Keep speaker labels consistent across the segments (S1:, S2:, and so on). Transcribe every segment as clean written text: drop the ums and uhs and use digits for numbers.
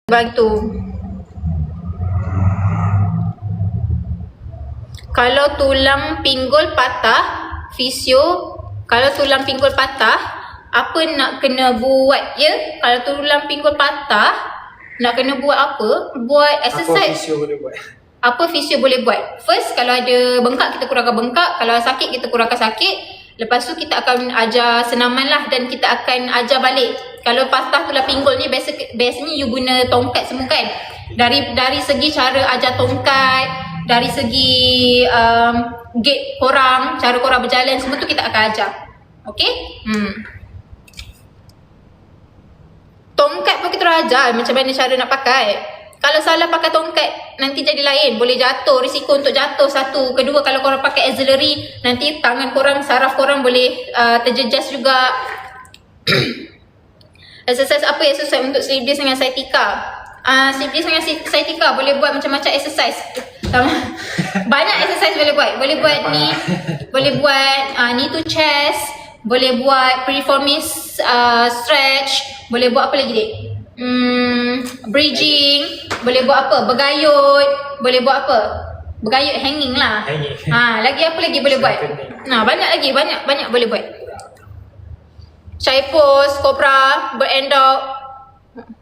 S1: Bantu. Kalau tulang pinggul patah, fisio, kalau tulang pinggul patah, apa nak kena buat ya? Kalau tulang pinggul patah, nak kena buat apa? Buat exercise.
S2: Apa fisio boleh buat?
S1: Apa fisio boleh buat? First, kalau ada bengkak, kita kurangkan bengkak. Kalau sakit, kita kurangkan sakit. Lepas tu kita akan ajar senaman lah, dan kita akan ajar balik. Kalau patah tulang pinggul ni biasanya you guna tongkat semua kan. Dari segi cara ajar tongkat, dari segi gait korang, cara korang berjalan, semua tu kita akan ajar. Okay? Tongkat pun kita ajar macam mana cara nak pakai. Kalau salah pakai tongkat, nanti jadi lain. Boleh jatuh, risiko untuk jatuh satu. Kedua, kalau korang pakai auxiliary, nanti tangan korang, saraf korang boleh terjejas juga. Exercise apa? Exercise untuk slip disc dengan sciatica. Slip disc dengan sciatica boleh buat macam-macam exercise. Banyak exercise boleh buat. Boleh buat ni, boleh buat knee to chest, boleh buat piriformis stretch, boleh buat apa lagi dek? Bridging, boleh buat apa? Bergayut, boleh buat apa? Bergayut hanging lah. Lagi apa lagi boleh buat? Banyak lagi, banyak boleh buat. Shy pose, cobra, bird and dog.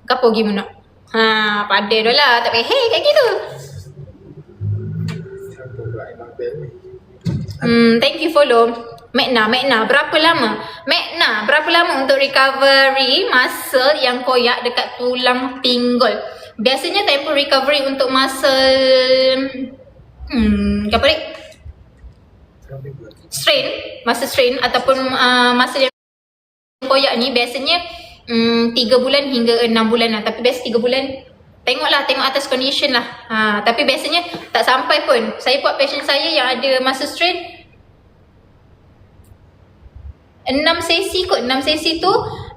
S1: Kapo gimana? Pada dah lah, tak payah kayak gitu. Thank you follow. Magna, berapa lama? Magna, berapa lama untuk recovery muscle yang koyak dekat tulang pinggul? Biasanya tempoh recovery untuk muscle apa ni? Muscle strain ataupun muscle yang koyak ni biasanya 3 bulan hingga 6 bulan lah. Tapi biasa 3 bulan. Tengok atas condition lah. Tapi biasanya tak sampai pun. Saya buat patient saya yang ada muscle strain 6 sesi kot. 6 sesi tu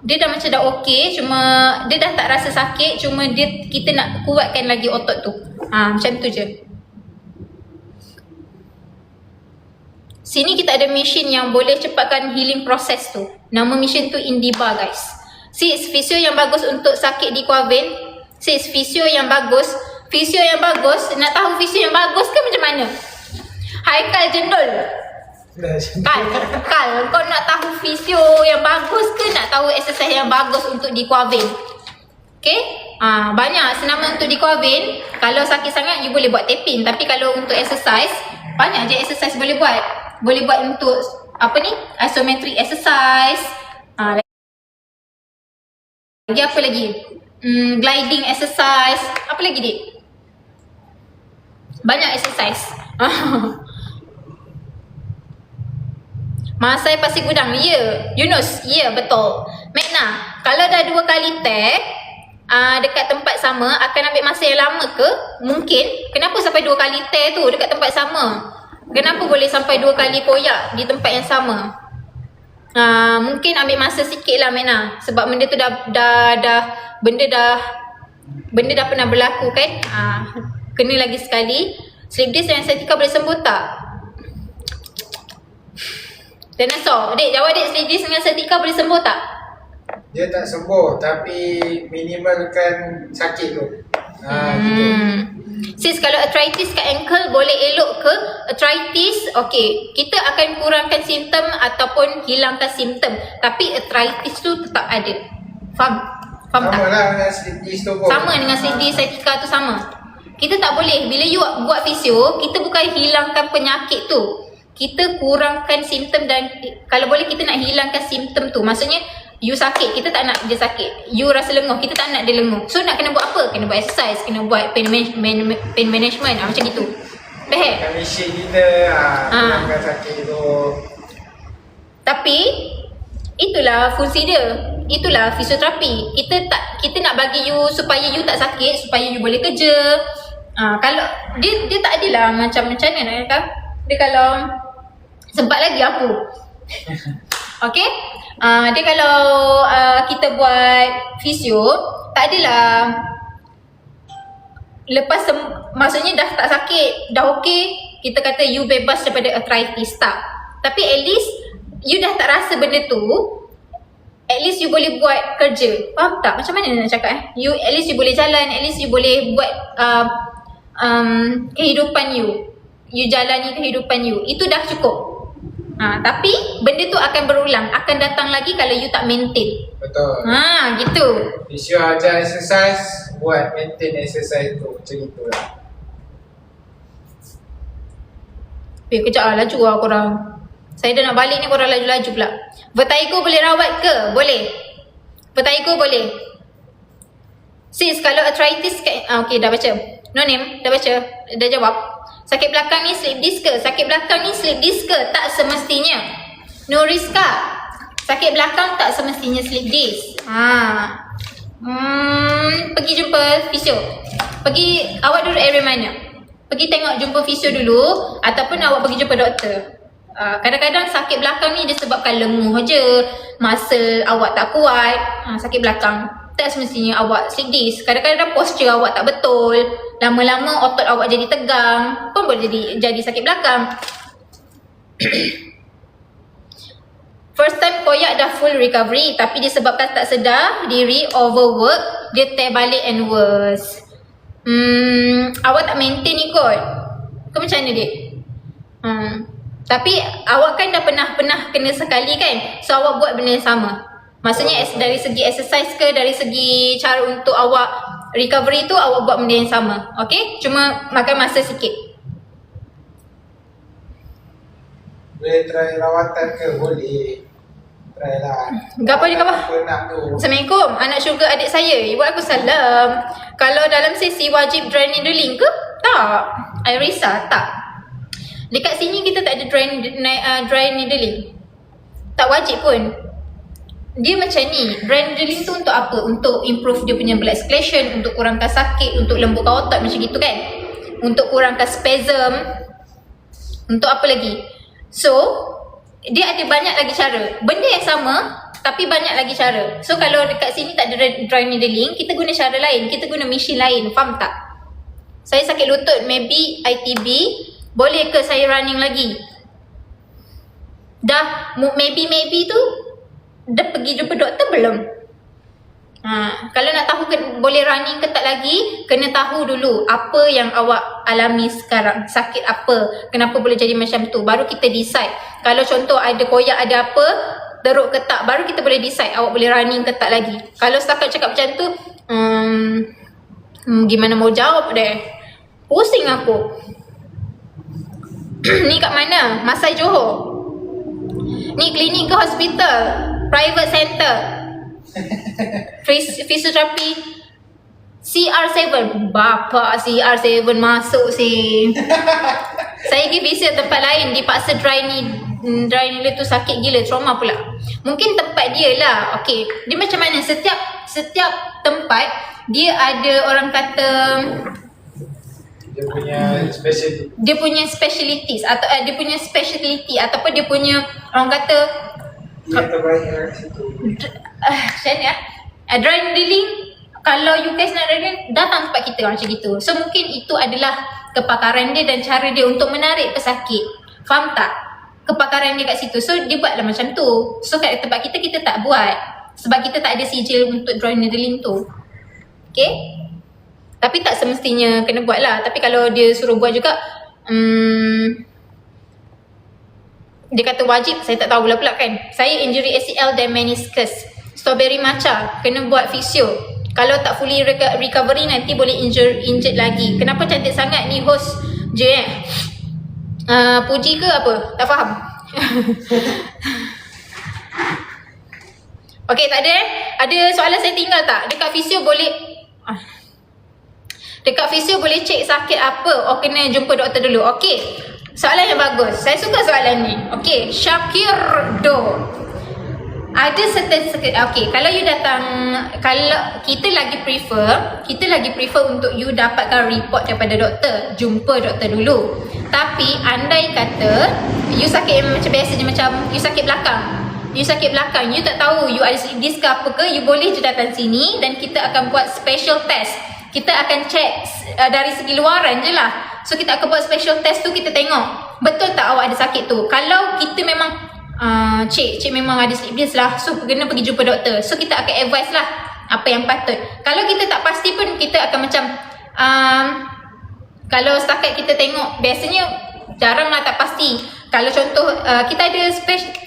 S1: dia dah macam dah okey, cuma dia dah tak rasa sakit, cuma kita nak kuatkan lagi otot tu. Macam tu je. Sini kita ada mesin yang boleh cepatkan healing process tu. Nama mesin tu Indiba guys. Sis, fisio yang bagus untuk sakit di Quavin. Sis, fisio yang bagus. Nak tahu fisio yang bagus ke macam mana? Haikal Jendol. Kal, kau nak tahu fisio yang bagus ke nak tahu exercise yang bagus untuk di Quavin? Okay? Banyak senaman untuk di Quavin. Kalau sakit sangat you boleh buat tapping. Tapi kalau untuk exercise, banyak je exercise boleh buat. Boleh buat untuk apa ni? Isometric exercise. Lagi apa lagi? Gliding exercise. Apa lagi dik? Banyak exercise. Masai Pasir Gudang, ya. Yunus, ya betul. Magna, kalau dah 2 kali tear dekat tempat sama, akan ambil masa yang lama ke? Mungkin. Kenapa sampai 2 kali tear tu dekat tempat sama? Kenapa boleh sampai 2 kali koyak di tempat yang sama? Mungkin ambil masa sikit lah Magna. Sebab benda tu benda dah pernah berlaku kan? Kena lagi sekali. Slip disc dan sciatica boleh sembuh tak? Dinosaur, dek jawab dek, slip disc dengan sciatica boleh sembuh tak?
S2: Dia tak sembuh tapi minimalkan sakit tu. Gitu.
S1: Sis, kalau arthritis kat ankle boleh elok ke? Arthritis, okay, kita akan kurangkan simptom ataupun hilangkan simptom. Tapi arthritis tu tetap ada. Faham
S2: Sama
S1: tak?
S2: lah dengan slip disc tu pun.
S1: Sama dengan slip disc, sciatica tu sama. Kita tak boleh, bila you buat fisio, kita bukan hilangkan penyakit tu. Kita kurangkan simptom, dan kalau boleh kita nak hilangkan simptom tu. Maksudnya you sakit, kita tak nak dia sakit. You rasa lenguh, kita tak nak dia lenguh. So nak kena buat apa? Kena buat exercise, kena buat pain management, macam gitu. Faham?
S2: Mesin kita kurangkan sakit tu.
S1: Tapi itulah fungsi dia. Itulah fisioterapi. Kita nak bagi you supaya you tak sakit, supaya you boleh kerja. Kalau dia tak adalah macam mana nak kata? Dia kalau sempat lagi aku. Okay? Dia kalau kita buat fisio, tak adalah lepas maksudnya dah tak sakit, dah okey, kita kata you bebas daripada arthritis, tak. Tapi at least you dah tak rasa benda tu, at least you boleh buat kerja. Faham tak? Macam mana nak cakap You at least you boleh jalan, at least you boleh buat kehidupan you. You jalani kehidupan you. Itu dah cukup. Tapi benda tu akan berulang, akan datang lagi kalau you tak maintain.
S2: Betul.
S1: Gitu.
S2: Physio ajar exercise, buat maintain exercise tu. Macam itulah.
S1: Kejap lah, laju lah korang. Saya dah nak balik ni, korang laju-laju pula. Vertigo boleh rawat ke? Boleh. Vertigo boleh. Sis, kalau arthritis okay, dah baca. No name, dah baca. Dah jawab. Sakit belakang ni slip disc ke? Sakit belakang ni slip disc ke? Tak semestinya. Nuriska, sakit belakang tak semestinya slip disc. Pergi jumpa fisio. Pergi, awak duduk area mana? Pergi tengok jumpa fisio dulu, ataupun awak pergi jumpa doktor. Kadang-kadang sakit belakang ni disebabkan lenguh je, muscle awak tak kuat. Sakit belakang tak semestinya awak slip disc. Kadang-kadang posture awak tak betul, lama-lama otot awak jadi tegang, pun boleh jadi sakit belakang. First time koyak dah full recovery, tapi disebabkan tak sedar diri, overwork, dia tear balik and worse. Awak tak maintain ni kot. Kau macam mana dek? Tapi awak kan dah pernah kena sekali kan? So awak buat benda yang sama. Maksudnya dari segi exercise ke, dari segi cara untuk awak recovery tu, awak buat benda yang sama. Okay? Cuma makan masa sikit.
S2: Boleh try rawatan ke? Boleh. Try lah.
S1: Gapa dia kapa? Assalamualaikum, anak syurga adik saya. Waalaikumsalam. Kalau dalam sesi wajib dry needling ke? Tak. Irisa, tak. Dekat sini kita tak ada dry needling. Tak wajib pun. Dia macam ni, dry needling tu untuk apa? Untuk improve dia punya blood circulation, untuk kurangkan sakit, untuk lembutkan otot macam gitu kan? Untuk kurangkan spasm. Untuk apa lagi? So, dia ada banyak lagi cara. Benda yang sama, tapi banyak lagi cara. So, kalau dekat sini tak ada dry needling, kita guna cara lain. Kita guna mesin lain. Faham tak? Saya sakit lutut, maybe ITB. Boleh ke saya running lagi? Dah, maybe tu, dah pergi jumpa doktor belum? Kalau nak tahu boleh running ke tak lagi, kena tahu dulu apa yang awak alami sekarang. Sakit apa? Kenapa boleh jadi macam tu? Baru kita decide. Kalau contoh ada koyak, ada apa, teruk ke tak, baru kita boleh decide awak boleh running ke tak lagi. Kalau setakat cakap macam tu, gimana mau jawab deh? Pusing aku. Ni kat mana? Masai Johor. Ni klinik ke hospital? Private center. Fisioterapi CR7. Bapa CR7 masuk sih. Saya pergi visit tempat lain, dipaksa dry needle tu sakit gila, trauma pula. Mungkin tempat dia lah. Okay, dia macam mana? Setiap tempat dia ada orang kata dia punya specialties atau dia punya specialty ataupun dia punya orang kata
S2: yang terbaik dari situ.
S1: Macam ni dry needling, kalau you guys nak dry needling, datang tempat kita macam gitu. So mungkin itu adalah kepakaran dia dan cara dia untuk menarik pesakit. Faham tak? Kepakaran dia kat situ. So dia buatlah macam tu. So kat tempat kita tak buat, sebab kita tak ada sijil untuk dry needling tu. Okay? Tapi tak semestinya kena buat lah. Tapi kalau dia suruh buat juga, dia kata wajib, saya tak tahu pula kan. Saya injury ACL dan meniscus. Strawberry matcha, kena buat fisio. Kalau tak fully recovery, nanti boleh injured lagi. Kenapa cantik sangat ni host je puji ke apa? Tak faham. Okay, tak ada Ada soalan saya tinggal tak? Dekat fisio boleh cek sakit apa? Oh, kena jumpa doktor dulu. Okay, soalan yang bagus. Saya suka soalan ni. Okay, Syakir Do. Ada certain okay, kalau you datang, kalau kita lagi prefer untuk you dapatkan report daripada doktor. Jumpa doktor dulu. Tapi andai kata you sakit macam biasa je, macam you sakit belakang, you tak tahu you ada slip disc ke apa ke, you boleh je datang sini dan kita akan buat special test. Kita akan check dari segi luaran je lah. So kita akan buat special test tu, kita tengok betul tak awak ada sakit tu. Kalau kita memang Cik memang ada sleep lah, so kena pergi jumpa doktor. So kita akan advise lah apa yang patut. Kalau kita tak pasti pun, kita akan macam kalau setakat kita tengok, biasanya jarang lah tak pasti. Kalau contoh kita ada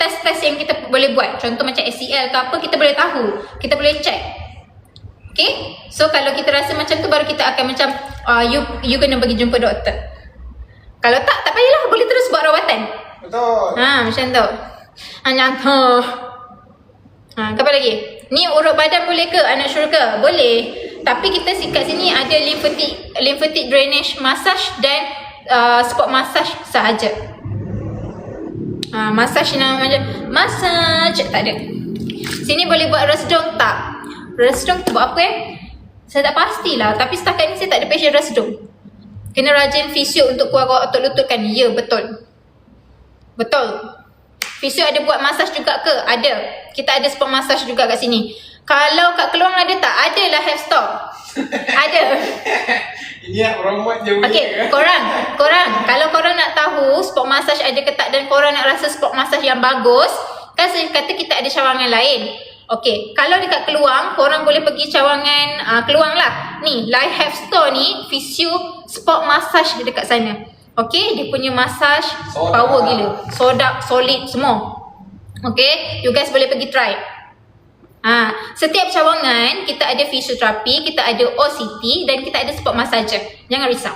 S1: test yang kita boleh buat, contoh macam ACL ke apa, kita boleh tahu, kita boleh check. Okay, so kalau kita rasa macam tu, baru kita akan macam you kena pergi jumpa doktor. Kalau tak payahlah, boleh terus buat rawatan.
S2: Betul.
S1: Macam tu. Macam tu. Apa lagi? Ni urut badan boleh ke anak syurga? Boleh. Tapi kita kat sini ada lymphatic drainage massage dan spot massage sahaja. Massage macam massage tak ada. Sini boleh buat resdung tak? Resdung tu buat apa Saya tak pastilah, tapi setakat ni saya tak ada passion resdung. Kena rajin fisio untuk keluar otot lutut kan? Ya, betul. Betul. Fisio ada buat massage juga ke? Ada. Kita ada spot massage juga kat sini. Kalau kat Keluang ada tak? Ada lah, have stock. Ada.
S2: Ini nak promote je.
S1: Okay, korang kalau korang nak tahu spot massage ada ke tak, dan korang nak rasa spot massage yang bagus, kan saya kata kita ada cawangan lain. Okay, kalau dekat Keluang, korang boleh pergi cawangan Keluang lah. Ni, Life Have Store ni, fisio spot massage dekat sana. Okay, dia punya massage power gila. Sodak, solid semua. Okay, you guys boleh pergi try. Setiap cawangan kita ada fisioterapi, kita ada OCT dan kita ada spot massage. Jangan risau.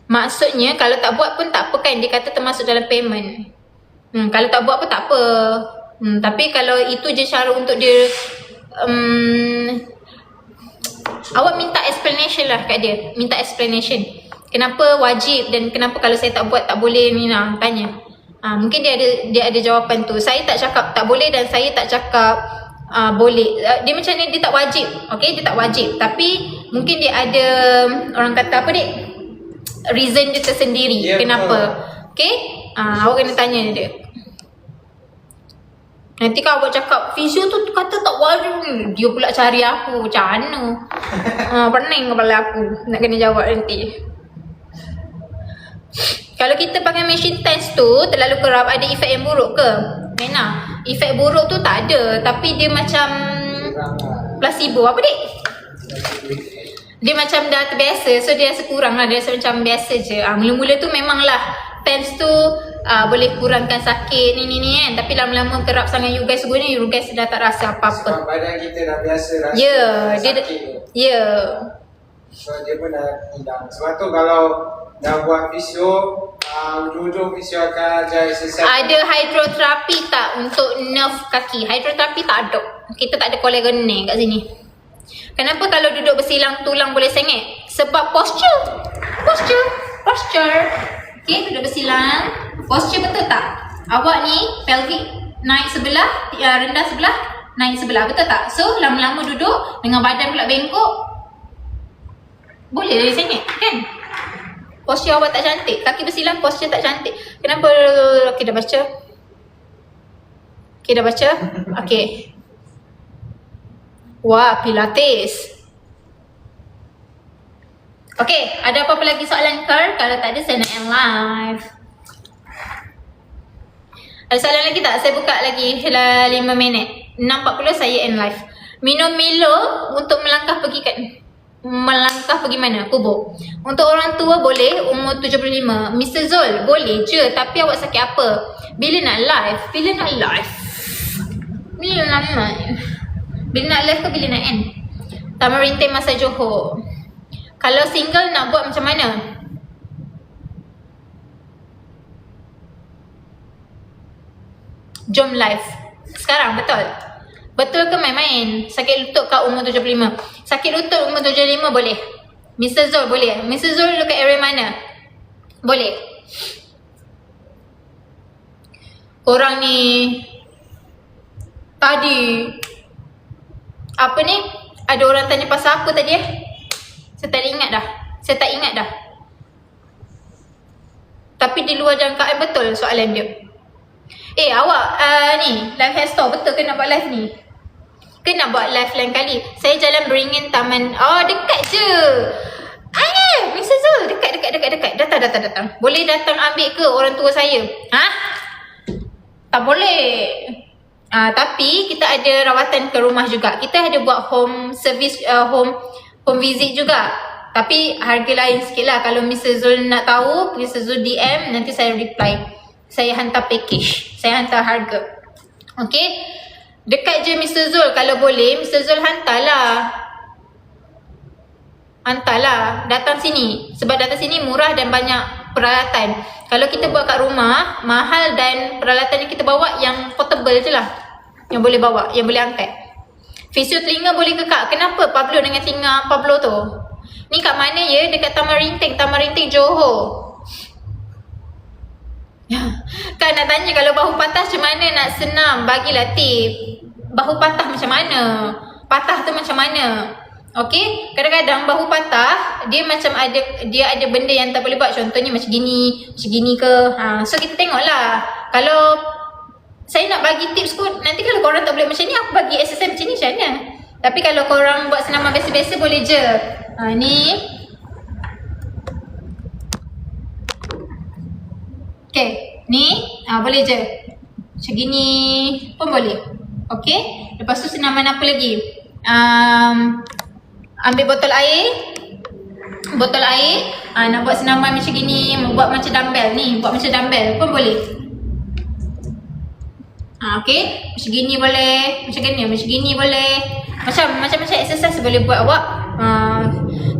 S1: Maksudnya kalau tak buat pun tak apa kan, dia kata termasuk dalam payment. Kalau tak buat pun tak apa. Tapi kalau itu je cara untuk dia awak minta explanation lah kat dia. Minta explanation. Kenapa wajib dan kenapa kalau saya tak buat tak boleh ni lah, tanya. Mungkin dia ada jawapan tu. Saya tak cakap tak boleh dan saya tak cakap boleh. Dia macam ni, dia tak wajib. Okay, dia tak wajib. Tapi mungkin dia ada, orang kata apa dek, reason dia tersendiri. Kenapa. Okay, awak kena tanya dia. Nanti kalau awak cakap fisio tu kata tak wajib, dia pula cari aku macam mana. Pening kepala aku nak kena jawab nanti. Kalau kita pakai mesin TENS tu terlalu kerap, ada efek yang buruk ke? Mena, efek buruk tu tak ada, tapi dia macam placebo. Apa dek? Dia macam dah terbiasa, so dia rasa kurang lah. Dia rasa macam biasa je. Mula-mula tu memanglah TENS tu boleh kurangkan sakit ni kan. Tapi lama-lama kerap sangat you guys guna, you guys dah tak rasa apa-apa.
S2: Sebab badan kita dah biasa rasa sakit. So dia pun dah hilang. Sebab tu kalau dah buat fisio, ujung-ujung fisio akan ajar exercise.
S1: Ada hydroterapi tak untuk nerve kaki? Hydroterapi tak ada. Kita tak ada collagen kat sini. Kenapa kalau duduk bersilang tulang boleh sengit? Sebab posture. Okay, duduk bersilang. Posture betul tak? Awak ni pelvic naik sebelah, rendah sebelah, naik sebelah, betul tak? So lama-lama duduk dengan badan pula bengkok, boleh sengit kan? Posture awak tak cantik. Kaki bersilang, posture tak cantik. Kenapa? Okay, dah baca. Okay. Wah, pilates. Okay, ada apa-apa lagi soalan Kar? Kalau tak ada, saya nak end live. Ada soalan lagi tak? Saya buka lagi 5 minit. 6.40 saya end live. Minum Milo untuk melangkah pergi mana? Kubur. Untuk orang tua boleh, umur 75. Mr. Zul, boleh je. Tapi awak sakit apa? Bila nak live ke bila nak end? Taman Rinting Masa Johor. Kalau single nak buat macam mana? Jom live sekarang, betul? Betul ke main-main? Sakit lutut kat umur 75. Sakit lutut umur 75 boleh. Mr. Zul boleh. Mr. Zul dekat area mana? Boleh. Korang ni tadi apa ni? Ada orang tanya pasal apa tadi Saya tak ingat dah. Tapi di luar jangkaan betul soalan dia. Awak ni live hair store betul ke nak buat live ni? Ke nak buat live lain kali? Saya jalan Beringin Taman. Oh, dekat je. Mr. Zul, dekat. Datang. Boleh datang ambil ke orang tua saya? Ha? Tak boleh. Tapi kita ada rawatan ke rumah juga. Kita ada buat home service, home visit juga. Tapi harga lain sikit lah. Kalau Mr. Zul nak tahu, Mr. Zul DM, nanti saya reply. Saya hantar package. Saya hantar harga. Okay? Dekat je Mr. Zul. Kalau boleh, Mr. Zul hantarlah. Datang sini. Sebab datang sini murah dan banyak peralatan. Kalau kita buat kat rumah, mahal dan peralatan yang kita bawa yang portable je lah. Yang boleh bawa, yang boleh angkat. Fisio telinga boleh ke kak? Kenapa Pablo dengan telinga Pablo tu? Ni kat mana ya? Dekat Taman Rinting, Johor. Kak nak tanya kalau bahu patah macam mana nak senam? Bagilah tip. Bahu patah macam mana? Patah tu macam mana? Okay, kadang-kadang bahu patah dia macam ada benda yang tak boleh buat. Contohnya macam gini ke. So kita tengoklah. Kalau saya nak bagi tips kot, nanti kalau korang tak boleh macam ni, aku bagi exercise macam ni macam mana. Tapi kalau korang buat senaman biasa-biasa boleh je. Ni okay, ni boleh je. Macam gini pun boleh. Okay, lepas tu senaman apa lagi? Ambil botol air. Nak buat senaman macam gini, buat macam dumbbell ni, buat macam dumbbell pun boleh. Okay, macam gini boleh, macam gini boleh. Macam exercise boleh buat awak.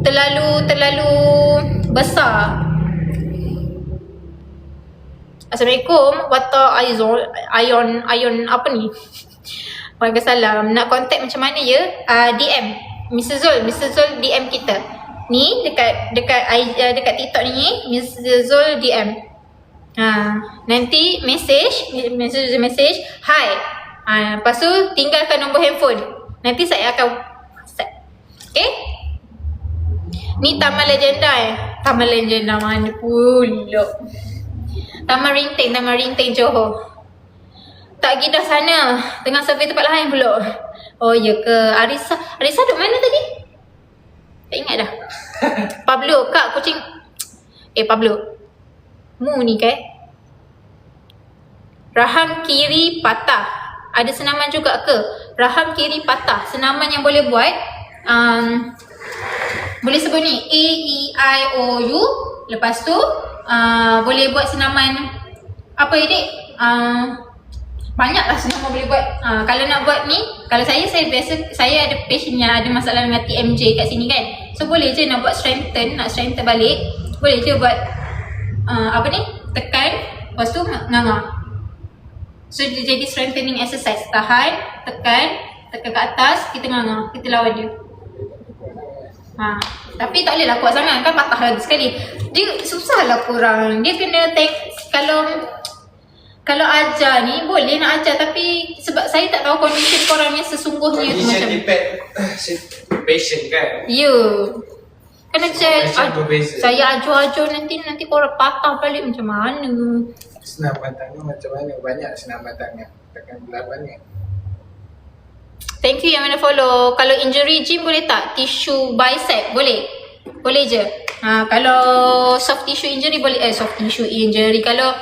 S1: Terlalu besar. Assalamualaikum, water ion apa ni? Waalaikumsalam. Nak contact macam mana ya? DM Mr. Zul DM kita. Ni dekat TikTok ni, Mr. Zul DM. Nanti message hi. Lepas tu tinggalkan nombor handphone. Nanti saya akan WhatsApp. Okay? Ni Taman Legenda mana pula? Taman Rinting Johor. Tak pergi dah sana. Tengah survey tempat lain pula. Oh ya ke? Arisa duduk mana tadi? Tak ingat dah. Pablo, kak kucing. Pablo. Mu ni ke? Rahang kiri patah. Ada senaman juga ke? Rahang kiri patah. Senaman yang boleh buat. Boleh sebut ni. A-E-I-O-U. Lepas tu boleh buat senaman. Apa adik? Banyaklah senaman boleh buat. Kalau nak buat ni, kalau saya ada patient yang ada masalah dengan TMJ kat sini kan. So boleh je nak buat nak strengthen balik. Boleh je buat tekan, lepas tu nganga. So dia jadi strengthening exercise. Tahan, tekan ke atas, kita nganga, kita lawan dia. Tapi tak boleh lah kuat sangat kan, patah lagi sekali. Dia susah lah korang. Dia kena kalau ajar ni boleh nak ajar, tapi sebab saya tak tahu kondisi korang yang sesungguhnya tu macam
S2: patient kan.
S1: Ya. Kena check. Saya ajar nanti korang patah balik macam mana.
S2: Senaman tangan macam mana? Banyak senaman tangan. Tekan belapan ni.
S1: Thank you yang mana follow. Kalau injury gym boleh tak? Tissue bicep boleh? Boleh je. Kalau soft tissue injury boleh. Soft tissue injury. Kalau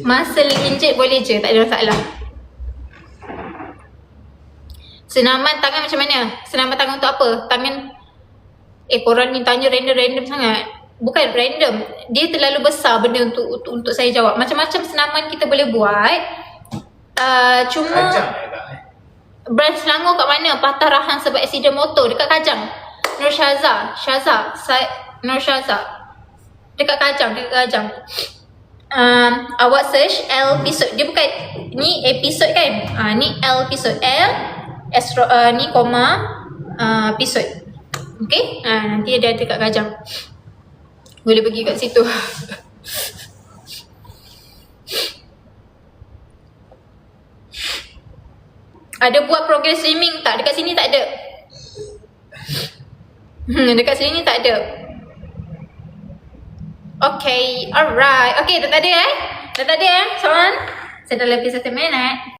S1: muscle injured boleh je, tak ada masalah. Senaman tangan macam mana? Senaman tangan untuk apa? Tangan korang ni tanya random sangat. Bukan random, dia terlalu besar benda untuk saya jawab. Macam-macam senaman kita boleh buat. Cuma branch Selangor kat mana? Patah rahang sebab aksiden motor dekat Kajang. Nur Syaza dekat Kajang. Awak search L episode. Dia bukan ni episode kan? Ni L episode. Ni koma episode. Okay? Nanti ada dekat Kajang. Boleh pergi kat situ. Ada buat progress streaming tak? Dekat sini tak ada. Dekat sini tak ada. Okay, alright. Okay, dah tak ada Soalan? Saya dah lebih 1 minit.